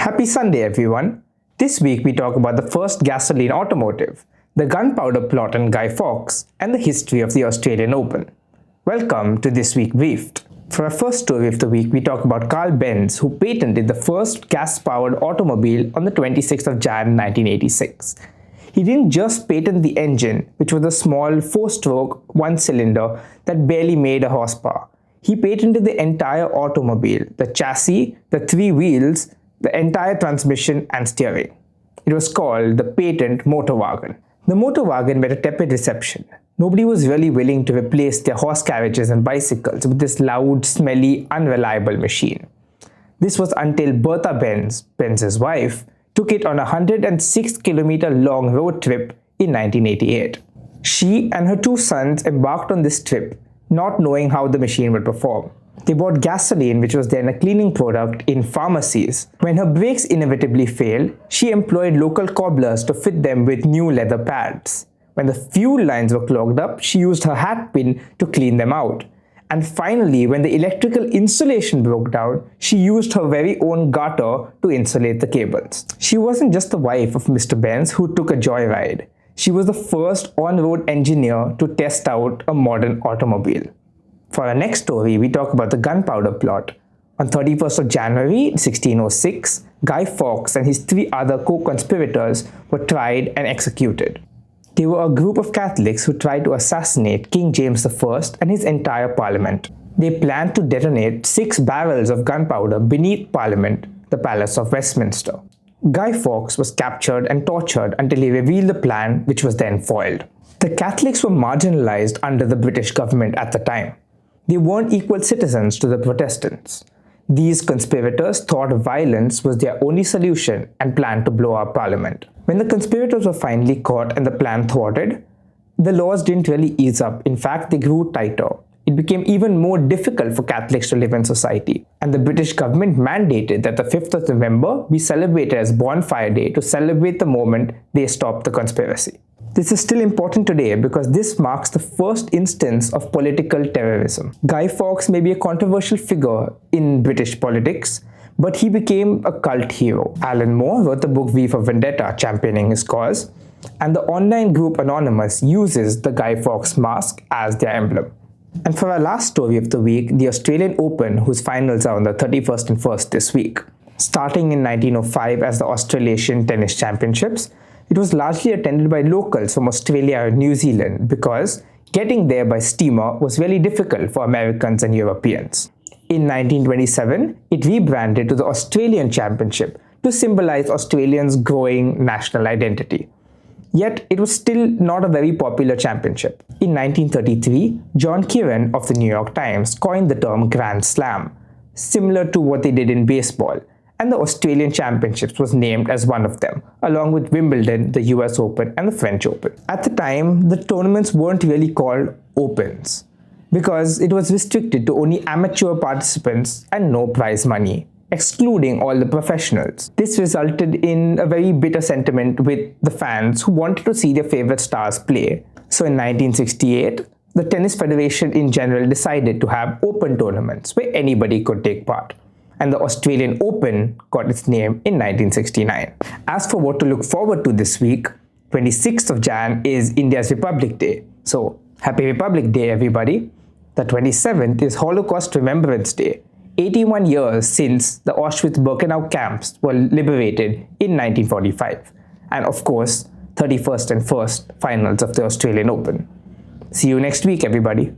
Happy Sunday, everyone. This week we talk about the first gasoline automotive, the Gunpowder Plot and Guy Fawkes, and the history of the Australian Open. Welcome to This Week Briefed. For our first story of the week, we talk about Karl Benz, who patented the first gas-powered automobile on the 26th of Jan 1986. He didn't just patent the engine, which was a small 4-stroke, one-cylinder that barely made a horsepower. He patented the entire automobile, the chassis, the 3 wheels, the entire transmission and steering. It was called the Patent-Motorwagen. The Motorwagen met a tepid reception. Nobody was really willing to replace their horse carriages and bicycles with this loud, smelly, unreliable machine. This was until Bertha Benz, Benz's wife, took it on a 106-kilometer long road trip in 1988. She and her 2 sons embarked on this trip, not knowing how the machine would perform. They bought gasoline, which was then a cleaning product, in pharmacies. When her brakes inevitably failed, she employed local cobblers to fit them with new leather pads. When the fuel lines were clogged up, she used her hat pin to clean them out. And finally, when the electrical insulation broke down, she used her very own garter to insulate the cables. She wasn't just the wife of Mr. Benz who took a joyride. She was the first on-road engineer to test out a modern automobile. For our next story, we talk about the Gunpowder Plot. On 31st of January 1606, Guy Fawkes and his 3 other co-conspirators were tried and executed. They were a group of Catholics who tried to assassinate King James I and his entire parliament. They planned to detonate 6 barrels of gunpowder beneath Parliament, the Palace of Westminster. Guy Fawkes was captured and tortured until he revealed the plan, which was then foiled. The Catholics were marginalized under the British government at the time. They weren't equal citizens to the Protestants. These conspirators thought violence was their only solution and planned to blow up Parliament. When the conspirators were finally caught and the plan thwarted, the laws didn't really ease up. In fact, they grew tighter. It became even more difficult for Catholics to live in society. And the British government mandated that the 5th of November be celebrated as Bonfire Day to celebrate the moment they stopped the conspiracy. This is still important today because this marks the first instance of political terrorism. Guy Fawkes may be a controversial figure in British politics, but he became a cult hero. Alan Moore wrote the book V for Vendetta, championing his cause, and the online group Anonymous uses the Guy Fawkes mask as their emblem. And for our last story of the week, the Australian Open, whose finals are on the 31st and 1st this week. Starting in 1905 as the Australasian Tennis Championships, it was largely attended by locals from Australia and New Zealand because getting there by steamer was really difficult for Americans and Europeans. In 1927, it rebranded to the Australian Championship to symbolize Australians' growing national identity. Yet, it was still not a very popular championship. In 1933, John Kieran of the New York Times coined the term Grand Slam, similar to what they did in baseball, and the Australian Championships was named as one of them, along with Wimbledon, the US Open, and the French Open. At the time, the tournaments weren't really called Opens, because it was restricted to only amateur participants and no prize money, excluding all the professionals. This resulted in a very bitter sentiment with the fans who wanted to see their favorite stars play. So in 1968, the Tennis Federation in general decided to have open tournaments where anybody could take part. And the Australian Open got its name in 1969. As for what to look forward to this week, 26th of Jan is India's Republic Day. So, Happy Republic Day, everybody. The 27th is Holocaust Remembrance Day, 81 years since the Auschwitz-Birkenau camps were liberated in 1945. And of course, 31st and 1st finals of the Australian Open. See you next week, everybody.